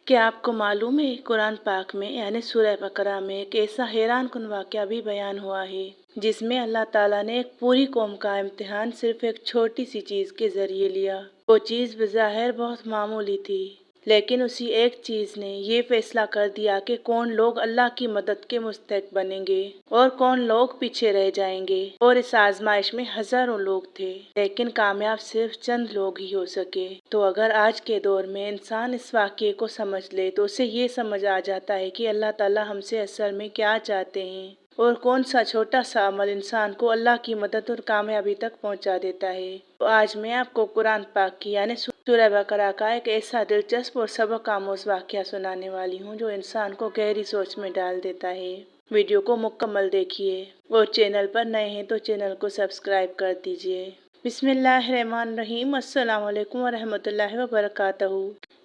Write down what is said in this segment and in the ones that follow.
क्या आपको मालूम है कुरान पाक में यानी सूरह बकरा में एक ऐसा हैरान कुन वाक़या भी बयान हुआ है जिसमें अल्लाह ताला ने एक पूरी कौम का इम्तिहान सिर्फ एक छोटी सी चीज़ के ज़रिए लिया। वो चीज़ बज़ाहिर बहुत मामूली थी, लेकिन उसी एक चीज़ ने ये फैसला कर दिया कि कौन लोग अल्लाह की मदद के मुस्तहिक बनेंगे और कौन लोग पीछे रह जाएंगे। और इस आजमाइश में हजारों लोग थे, लेकिन कामयाब सिर्फ चंद लोग ही हो सके। तो अगर आज के दौर में इंसान इस वाक़ये को समझ ले तो उसे ये समझ आ जाता है कि अल्लाह ताला हमसे असल में क्या चाहते हैं और कौन सा छोटा सा अमल इंसान को अल्लाह की मदद और कामयाबी तक पहुंचा देता है। तो आज मैं आपको कुरान पाक की यानी सूरह बकरा का एक ऐसा दिलचस्प और सबक आमोज़ वाक़या सुनाने वाली हूँ जो इंसान को गहरी सोच में डाल देता है। वीडियो को मुकम्मल देखिए और चैनल पर नए हैं तो चैनल को सब्सक्राइब कर दीजिए। बिस्मिल्लाहिर्रहमानिर्रहीम। अस्सलाम वालेकुम वरहमतुल्लाहि वबरकातहू।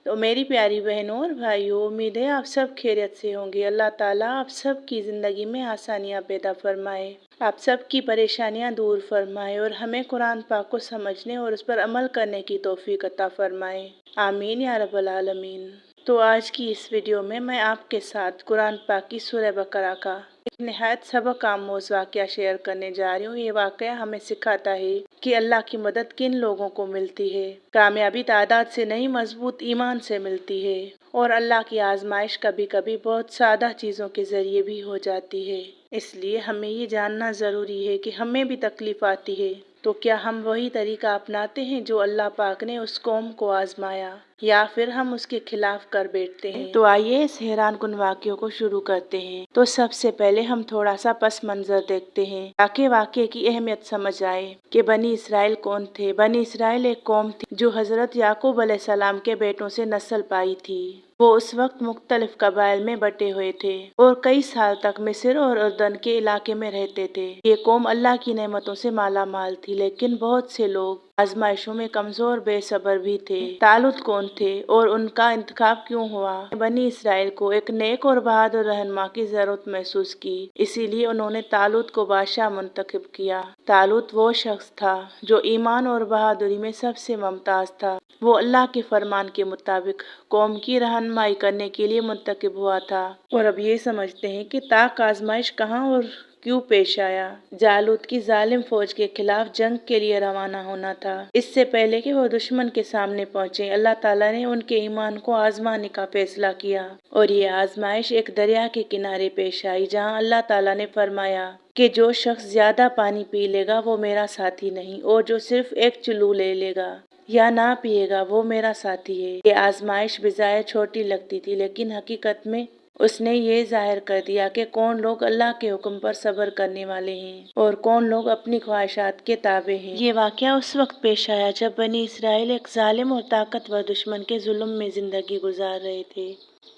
तो मेरी प्यारी बहनों और भाइयों, उम्मीद है आप सब खैरियत से होंगे। अल्लाह ताला आप सब की ज़िंदगी में आसानियाँ पैदा फरमाए, आप सब की परेशानियाँ दूर फरमाए और हमें कुरान पाक को समझने और उस पर अमल करने की तौफीक अता फरमाए। आमीन या रब्बल आलमीन। तो आज की इस वीडियो में मैं आपके साथ कुरान पाक की सूरह बकरा का एक निहायत सबक आमोज़ वाक़या शेयर करने जा रही हूँ। ये वाक़या हमें सिखाता है कि अल्लाह की मदद किन लोगों को मिलती है। कामयाबी तादाद से नहीं, मजबूत ईमान से मिलती है। और अल्लाह की आजमाइश कभी कभी बहुत सादा चीज़ों के ज़रिए भी हो जाती है। इसलिए हमें ये जानना ज़रूरी है कि हमें भी तकलीफ़ आती है तो क्या हम वही तरीका अपनाते हैं जो अल्लाह पाक ने उस कौम को आजमाया, या फिर हम उसके खिलाफ कर बैठते हैं। तो आइए इस हैरान कुन वाक़ये को शुरू करते हैं। तो सबसे पहले हम थोड़ा सा पस मंजर देखते हैं ताकि वाक़ये की अहमियत समझ आए कि बनी इसराइल कौन थे। बनी इसराइल एक कौम थी जो हज़रत याकूब अलैहिस्सलाम के बेटों से नस्ल पाई थी। वो उस वक्त मुख्तलिफ कबाइल में बटे हुए थे और कई साल तक मिस्र और उर्दन के इलाके में रहते थे। ये कौम अल्लाह की नेमतों से माला माल थी, लेकिन बहुत से लोग आजमाइशों में कमजोर बेसब्र भी थे। तालुत कौन थे और उनका इंतखाब क्यों हुआ? बनी इसराइल को एक नेक और बहादुर रहनुमा की जरूरत महसूस की, इसीलिए उन्होंने तालुत को बादशाह मुंतखब किया। तालुत वो शख्स था जो ईमान और बहादुरी में सबसे मुमताज था। वो अल्लाह के फरमान के मुताबिक कौम की रहनुमाई करने के लिए मुंतखब हुआ था। और अब ये समझते हैं कि ताक आजमाइश कहाँ और क्यों पेश आया। जालूत की जालिम फौज के खिलाफ जंग के लिए रवाना होना था। इससे पहले कि वो दुश्मन के सामने पहुंचे, अल्लाह ताला ने उनके ईमान को आजमाने का फैसला किया। और ये आजमाइश एक दरिया के किनारे पेश आई, जहां अल्लाह ताला ने फरमाया कि जो शख्स ज्यादा पानी पी लेगा वो मेरा साथी नहीं, और जो सिर्फ एक चुल्लू ले लेगा या ना पिएगा वो मेरा साथी है। ये आजमाइश बिज़ाहिर छोटी लगती थी, लेकिन हकीकत में उसने ये जाहिर कर दिया कि कौन लोग अल्लाह के हुक्म पर सब्र करने वाले हैं और कौन लोग अपनी ख्वाहिशात के ताबे हैं। ये वाक़या उस वक्त पेश आया जब बनी इसराइल एक जालिम और ताकतवर दुश्मन के जुल्म में जिंदगी गुजार रहे थे।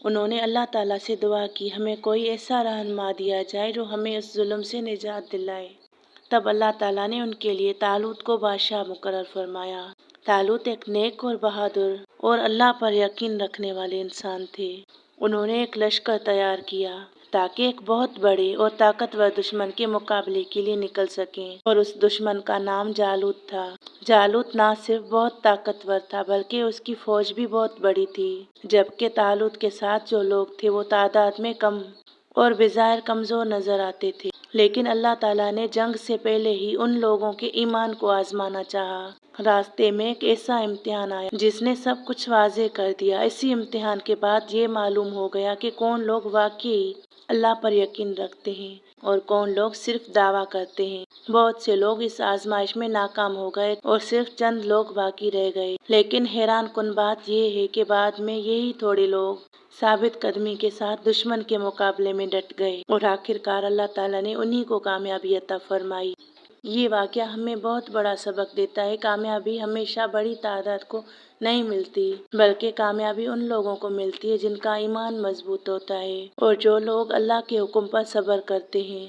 उन्होंने अल्लाह ताला से दुआ की, हमें कोई ऐसा रहनुमा दिया जाए जो हमें इस जुल्म से निजात दिलाए। तब अल्लाह ताला ने उनके लिए तालूत को बादशाह मुकर्रर फरमाया। तालूत एक नेक और बहादुर और अल्लाह पर यकीन रखने वाले इंसान थे। उन्होंने एक लश्कर तैयार किया ताकि एक बहुत बड़े और ताकतवर दुश्मन के मुकाबले के लिए निकल सकें, और उस दुश्मन का नाम जालूत था। जालूत ना सिर्फ बहुत ताकतवर था बल्कि उसकी फौज भी बहुत बड़ी थी, जबकि तालूत के साथ जो लोग थे वो तादाद में कम और बेज़ाहिर कमजोर नजर आते थे। लेकिन अल्लाह ताला ने जंग से पहले ही उन लोगों के ईमान को आजमाना चाहा। रास्ते में एक ऐसा इम्तिहान आया जिसने सब कुछ वाज़ेह कर दिया। इसी इम्तिहान के बाद ये मालूम हो गया कि कौन लोग वाकई अल्लाह पर यकीन रखते हैं और कौन लोग सिर्फ दावा करते हैं। बहुत से लोग इस आजमाइश में नाकाम हो गए और सिर्फ चंद लोग बाकी रह गए। लेकिन हैरान कुन बात यह है कि बाद में यही थोड़े लोग साबित कदमी के साथ दुश्मन के मुकाबले में डट गए और आखिरकार अल्लाह ताला ने उन्हीं को कामयाबी अता फरमाई। ये वाक़या हमें बहुत बड़ा सबक देता है। कामयाबी हमेशा बड़ी तादाद को नहीं मिलती, बल्कि कामयाबी उन लोगों को मिलती है जिनका ईमान मजबूत होता है और जो लोग अल्लाह के हुक्म पर सब्र करते हैं।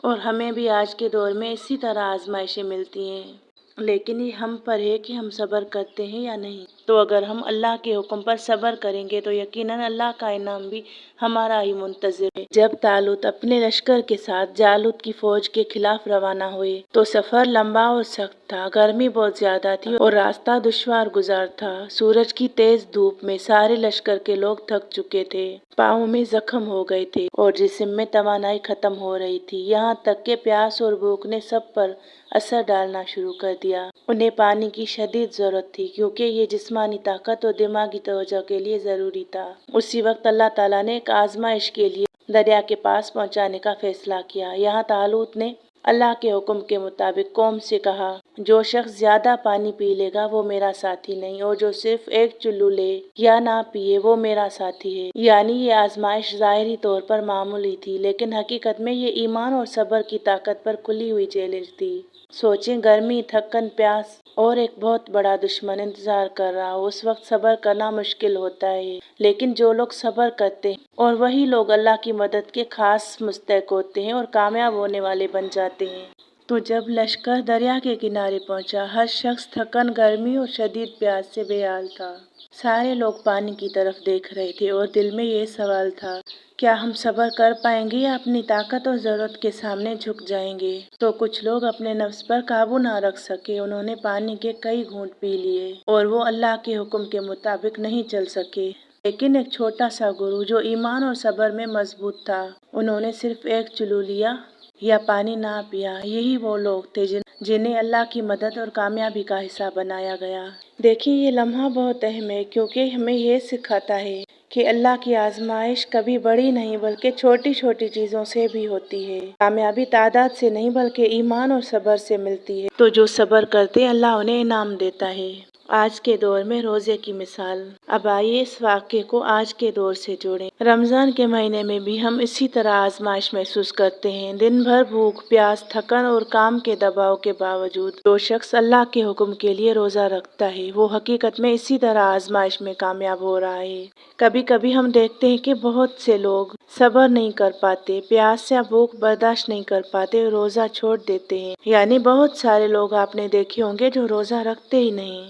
और हमें भी आज के दौर में इसी तरह आजमाइशें मिलती हैं, लेकिन ये हम पर है कि हम सब्र करते हैं या नहीं। تو اگر ہم اللہ کے حکم پر صبر کریں گے تو یقیناً اللہ کا انعام بھی ہمارا ہی منتظر ہے۔ جب طالوت اپنے لشکر کے ساتھ جالوت کی فوج کے خلاف روانہ ہوئے تو سفر لمبا اور سخت تھا، گرمی بہت زیادہ تھی اور راستہ دشوار گزار تھا۔ سورج کی تیز دھوپ میں سارے لشکر کے لوگ تھک چکے تھے، پاؤں میں زخم ہو گئے تھے اور جسم میں توانائی ختم ہو رہی تھی، یہاں تک کہ پیاس اور بھوک نے سب پر اثر ڈالنا شروع کر دیا۔ انہیں پانی کی شدید ضرورت تھی کیونکہ یہ جسمانی طاقت اور دماغی توجہ کے لیے ضروری تھا۔ اسی وقت اللہ تعالیٰ نے ایک آزمائش کے لیے دریا کے پاس پہنچانے کا فیصلہ کیا۔ یہاں طالوت نے اللہ کے حکم کے مطابق قوم سے کہا، جو شخص زیادہ پانی پی لے گا وہ میرا ساتھی نہیں، اور جو صرف ایک چلو لے یا نہ پیے وہ میرا ساتھی ہے۔ یعنی یہ آزمائش ظاہری طور پر معمولی تھی، لیکن حقیقت میں یہ ایمان اور صبر کی طاقت پر کھلی ہوئی چیلنج تھی۔ سوچیں، گرمی، تھکن، پیاس اور ایک بہت بڑا دشمن انتظار کر رہا ہو، اس وقت صبر کرنا مشکل ہوتا ہے، لیکن جو لوگ صبر کرتے ہیں اور وہی لوگ اللہ کی مدد کے خاص مستحق ہوتے ہیں اور کامیاب ہونے والے بن جاتے ہیں۔ تو جب لشکر دریا کے کنارے پہنچا، ہر شخص تھکن، گرمی اور شدید پیاس سے بے حال تھا۔ سارے لوگ پانی کی طرف دیکھ رہے تھے اور دل میں یہ سوال تھا، کیا ہم صبر کر پائیں گے یا اپنی طاقت اور ضرورت کے سامنے جھک جائیں گے؟ تو کچھ لوگ اپنے نفس پر قابو نہ رکھ سکے، انہوں نے پانی کے کئی گھونٹ پی لیے اور وہ اللہ کے حکم کے مطابق نہیں چل سکے۔ لیکن ایک چھوٹا سا گروہ جو ایمان اور صبر میں مضبوط تھا، انہوں نے صرف ایک چلو لیا یا پانی نہ پیا۔ یہی وہ لوگ تھے جنہیں اللہ کی مدد اور کامیابی کا حصہ بنایا گیا۔ دیکھیں، یہ لمحہ بہت اہم ہے کیونکہ ہمیں یہ سکھاتا ہے کہ اللہ کی آزمائش کبھی بڑی نہیں بلکہ چھوٹی چھوٹی چیزوں سے بھی ہوتی ہے۔ کامیابی تعداد سے نہیں بلکہ ایمان اور صبر سے ملتی ہے۔ تو جو صبر کرتے ہیں اللہ انہیں انعام دیتا ہے۔ آج کے دور میں روزے کی مثال۔ اب آئیے اس واقعے کو آج کے دور سے جوڑیں۔ رمضان کے مہینے میں بھی ہم اسی طرح آزمائش محسوس کرتے ہیں۔ دن بھر بھوک، پیاس، تھکن اور کام کے دباؤ کے باوجود جو شخص اللہ کے حکم کے لیے روزہ رکھتا ہے وہ حقیقت میں اسی طرح آزمائش میں کامیاب ہو رہا ہے۔ کبھی کبھی ہم دیکھتے ہیں کہ بہت سے لوگ صبر نہیں کر پاتے، پیاس یا بھوک برداشت نہیں کر پاتے اور روزہ چھوڑ دیتے ہیں۔ یعنی بہت سارے لوگ آپ نے دیکھے ہوں گے جو روزہ رکھتے ہی نہیں،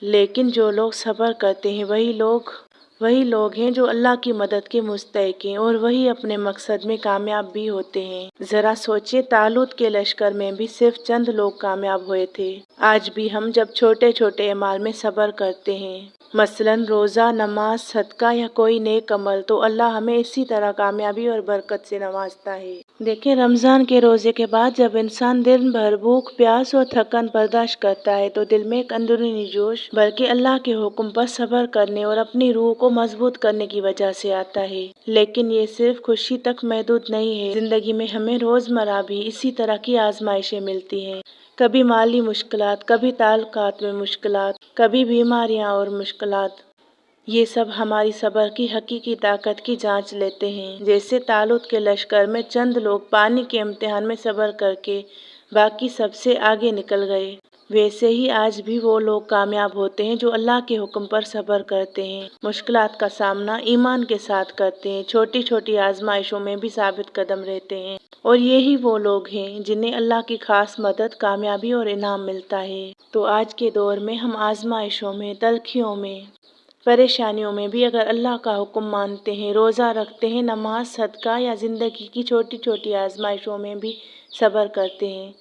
لیکن جو لوگ صبر کرتے ہیں وہی لوگ ہیں جو اللہ کی مدد کے مستحق ہیں اور وہی اپنے مقصد میں کامیاب بھی ہوتے ہیں۔ ذرا سوچیں، طالوت کے لشکر میں بھی صرف چند لوگ کامیاب ہوئے تھے۔ آج بھی ہم جب چھوٹے چھوٹے اعمال میں صبر کرتے ہیں، مثلاً روزہ، نماز، صدقہ یا کوئی نیک عمل، تو اللہ ہمیں اسی طرح کامیابی اور برکت سے نوازتا ہے۔ دیکھیں، رمضان کے روزے کے بعد جب انسان دن بھر بھوک، پیاس اور تھکن برداشت کرتا ہے تو دل میں ایک اندرونی جوش بلکہ اللہ کے حکم پر صبر کرنے اور اپنی روح کو مضبوط کرنے کی وجہ سے آتا ہے۔ لیکن یہ صرف خوشی تک محدود نہیں ہے۔ زندگی میں ہمیں روزمرہ بھی اسی طرح کی آزمائشیں ملتی ہیں، کبھی مالی مشکلات، کبھی تعلقات میں مشکلات، کبھی بیماریاں اور مشکلات۔ یہ سب ہماری صبر کی حقیقی طاقت کی جانچ لیتے ہیں۔ جیسے طالوت کے لشکر میں چند لوگ پانی کے امتحان میں صبر کر کے باقی سب سے آگے نکل گئے، ویسے ہی آج بھی وہ لوگ کامیاب ہوتے ہیں جو اللہ کے حکم پر صبر کرتے ہیں، مشکلات کا سامنا ایمان کے ساتھ کرتے ہیں، چھوٹی چھوٹی آزمائشوں میں بھی ثابت قدم رہتے ہیں، اور یہی وہ لوگ ہیں جنہیں اللہ کی خاص مدد، کامیابی اور انعام ملتا ہے۔ تو آج کے دور میں ہم آزمائشوں میں، تلخیوں میں، پریشانیوں میں بھی اگر اللہ کا حکم مانتے ہیں، روزہ رکھتے ہیں، نماز، صدقہ یا زندگی کی چھوٹی چھوٹی آزمائشوں میں بھی صبر کرتے ہیں،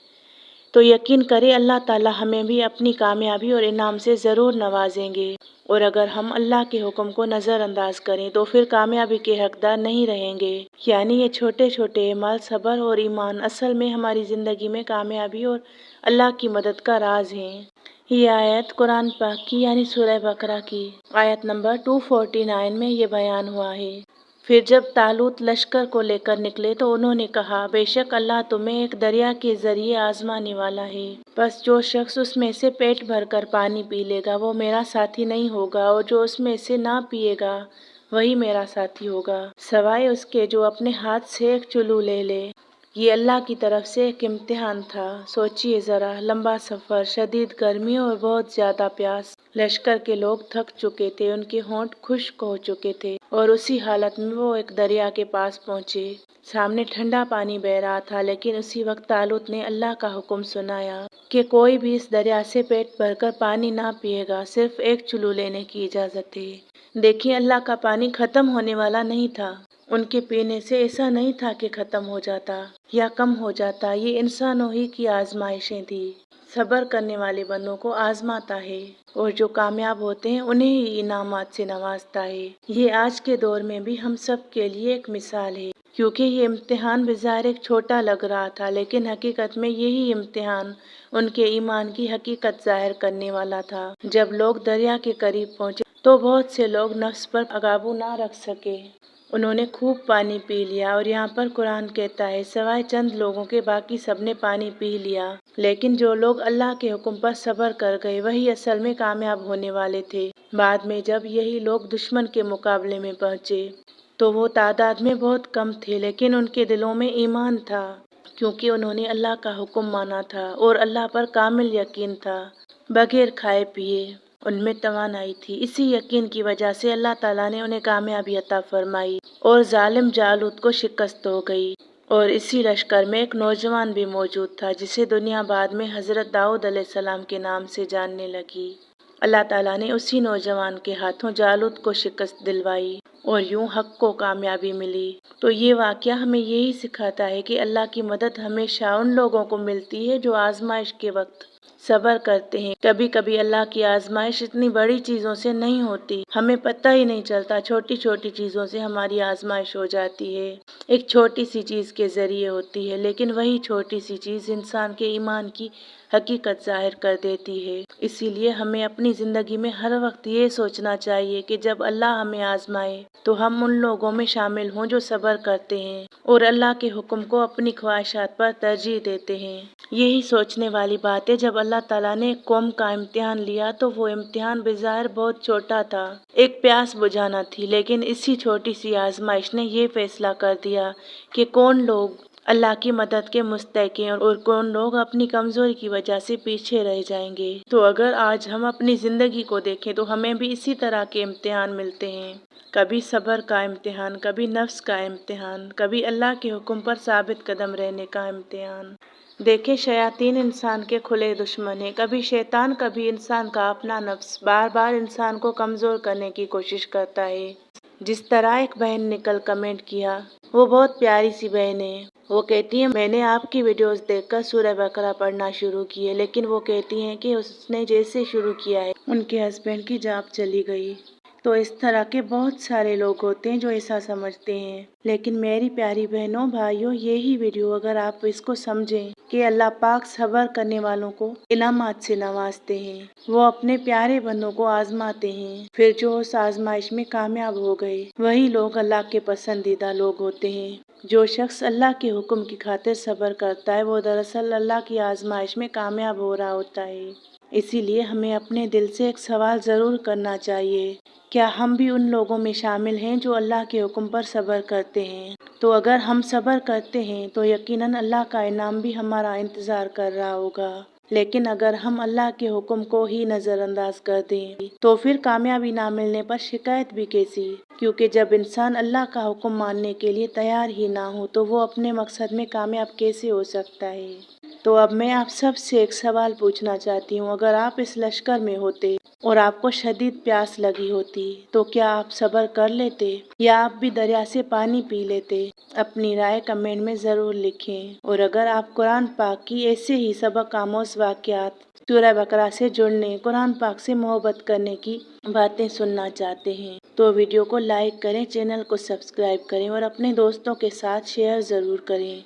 تو یقین کریں اللہ تعالیٰ ہمیں بھی اپنی کامیابی اور انعام سے ضرور نوازیں گے۔ اور اگر ہم اللہ کے حکم کو نظر انداز کریں تو پھر کامیابی کے حقدار نہیں رہیں گے۔ یعنی یہ چھوٹے چھوٹے اعمال، صبر اور ایمان اصل میں ہماری زندگی میں کامیابی اور اللہ کی مدد کا راز ہیں۔ یہ آیت قرآن پاک کی یعنی سورہ بقرہ کی آیت نمبر 249 میں یہ بیان ہوا ہے۔ پھر جب طالوت لشکر کو لے کر نکلے تو انہوں نے کہا، بے شک اللہ تمہیں ایک دریا کے ذریعے آزمانے والا ہے، بس جو شخص اس میں سے پیٹ بھر کر پانی پی لے گا وہ میرا ساتھی نہیں ہوگا، اور جو اس میں سے نہ پیے گا وہی میرا ساتھی ہوگا، سوائے اس کے جو اپنے ہاتھ سے ایک چلو لے لے۔ یہ اللہ کی طرف سے ایک امتحان تھا۔ سوچئے ذرا، لمبا سفر، شدید گرمی اور بہت زیادہ پیاس، लश्कर के लोग थक चुके थे, उनके होंठ खुश्क हो चुके थे और उसी हालत में वो एक दरिया के पास पहुंचे। सामने ठंडा पानी बह रहा था, लेकिन उसी वक्त तालूत ने अल्लाह का हुक्म सुनाया कि कोई भी इस दरिया से पेट भरकर पानी ना पिएगा, सिर्फ एक चुल्लू लेने की इजाज़त है। देखिए, अल्लाह का पानी ख़त्म होने वाला नहीं था। उनके पीने से ऐसा नहीं था कि ख़त्म हो जाता या कम हो जाता। ये इंसानों ही की आजमाइशें थी। सब्र करने वाले बंदों को आजमाता है और जो कामयाब होते हैं उन्हें ही इनामात से नवाजता है। ये आज के दौर में भी हम सब के लिए एक मिसाल है, क्योंकि ये इम्तिहान बेज़ाहिर एक छोटा लग रहा था, लेकिन हकीकत में यही इम्तिहान उनके ईमान की हकीकत जाहिर करने वाला था। जब लोग दरिया के करीब पहुंचे तो बहुत से लोग नफ्स पर काबू ना रख सके। उन्होंने खूब पानी पी लिया और यहाँ पर कुरान कहता है, सिवाय चंद लोगों के बाकी सबने पानी पी लिया। लेकिन जो लोग अल्लाह के हुक्म पर सब्र कर गए वही असल में कामयाब होने वाले थे। बाद में जब यही लोग दुश्मन के मुकाबले में पहुंचे तो वो तादाद में बहुत कम थे, लेकिन उनके दिलों में ईमान था, क्योंकि उन्होंने अल्लाह का हुक्म माना था और अल्लाह पर कामिल यकीन था। बगैर खाए पिए उनमें तवानाई थी। इसी यकीन की वजह से अल्लाह ताला ने उन्हें कामयाबी अता फरमाई और जालिम जालूत को शिकस्त हो गई। और इसी लश्कर में एक नौजवान भी मौजूद था, जिसे दुनिया बाद में हज़रत दाऊद अलैहिस्सलाम के नाम से जानने लगी। अल्लाह ताला ने उसी नौजवान के हाथों जालूत को शिकस्त दिलवाई और यूं हक को कामयाबी मिली। तो ये वाक़या हमें यही सिखाता है कि अल्लाह की मदद हमेशा उन लोगों को मिलती है जो आजमाइश के वक्त सब्र करते हैं। कभी कभी अल्लाह की आजमाइश इतनी बड़ी चीज़ों से नहीं होती, हमें पता ही नहीं चलता, छोटी छोटी चीज़ों से हमारी आजमाइश हो जाती है। एक छोटी सी चीज़ के ज़रिए होती है, लेकिन वही छोटी सी चीज़ इंसान के ईमान की हकीकत जाहिर कर देती है। इसीलिए हमें अपनी ज़िंदगी में हर वक्त ये सोचना चाहिए कि जब अल्लाह हमें आजमाए तो हम उन लोगों में शामिल हों जो सब्र करते हैं और अल्लाह के हुक्म को अपनी ख्वाहिशात पर तरजीह देते हैं। यही सोचने वाली बात है, जब अल्लाह ताला ने एक कौम का इम्तिहान लिया तो वो इम्तिहान बेज़ाहिर बहुत छोटा था, एक प्यास बुझाना थी, लेकिन इसी छोटी सी आजमाइश ने ये फैसला कर दिया कि कौन लोग अल्लाह की मदद के मुस्तहिक हैं और कौन लोग अपनी कमजोरी की वजह से पीछे रह जाएंगे। तो अगर आज हम अपनी जिंदगी को देखें तो हमें भी इसी तरह के इम्तिहान मिलते हैं। कभी सब्र का इम्तिहान, कभी नफ्स का इम्तिहान, कभी अल्लाह के हुक्म पर साबित कदम रहने का इम्तिहान। देखें, शयातीन इंसान के खुले दुश्मन है। कभी शैतान, कभी इंसान का अपना नफ्स बार बार इंसान को कमज़ोर करने की कोशिश करता है। जिस तरह एक बहन ने कल कमेंट किया, वो बहुत प्यारी सी बहन है। वो कहती है, मैंने आपकी वीडियोस देखकर सूरह बकरा पढ़ना शुरू की है, लेकिन वो कहती हैं कि उसने जैसे शुरू किया है उनके हस्बैंड की जान चली गई। तो इस तरह के बहुत सारे लोग होते हैं जो ऐसा समझते हैं। लेकिन मेरी प्यारी बहनों भाइयों, यही वीडियो अगर आप इसको समझें कि अल्लाह पाक सब्र करने वालों को इनामात से नवाजते हैं, वो अपने प्यारे बंदों को आजमाते हैं, फिर जो उस आजमाइश में कामयाब हो गए वही लोग अल्लाह के पसंदीदा लोग होते हैं। जो शख्स अल्लाह के हुक्म की खातिर सब्र करता है वो दरअसल अल्लाह की आजमाइश में कामयाब हो रहा होता है। इसीलिए हमें अपने दिल से एक सवाल ज़रूर करना चाहिए, क्या हम भी उन लोगों में शामिल हैं जो अल्लाह के हुक्म पर सब्र करते हैं? तो अगर हम सब्र करते हैं तो यकीनन अल्लाह का इनाम भी हमारा इंतज़ार कर रहा होगा। लेकिन अगर हम अल्लाह के हुक्म को ही नज़रअंदाज कर दें तो फिर कामयाबी ना मिलने पर शिकायत भी कैसी? क्योंकि जब इंसान अल्लाह का हुक्म मानने के लिए तैयार ही ना हो तो वो अपने मकसद में कामयाब कैसे हो सकता है? तो अब मैं आप सब से एक सवाल पूछना चाहती हूँ, अगर आप इस लश्कर में होते और आपको शदीद प्यास लगी होती तो क्या आप सब्र कर लेते या आप भी दरिया से पानी पी लेते? अपनी राय कमेंट में ज़रूर लिखें। और अगर आप कुरान पाक की ऐसे ही सबक आमोज़ वाक़यात सूरह बकरा से जुड़ने, कुरान पाक से मोहब्बत करने की बातें सुनना चाहते हैं तो वीडियो को लाइक करें, चैनल को सब्सक्राइब करें और अपने दोस्तों के साथ शेयर ज़रूर करें।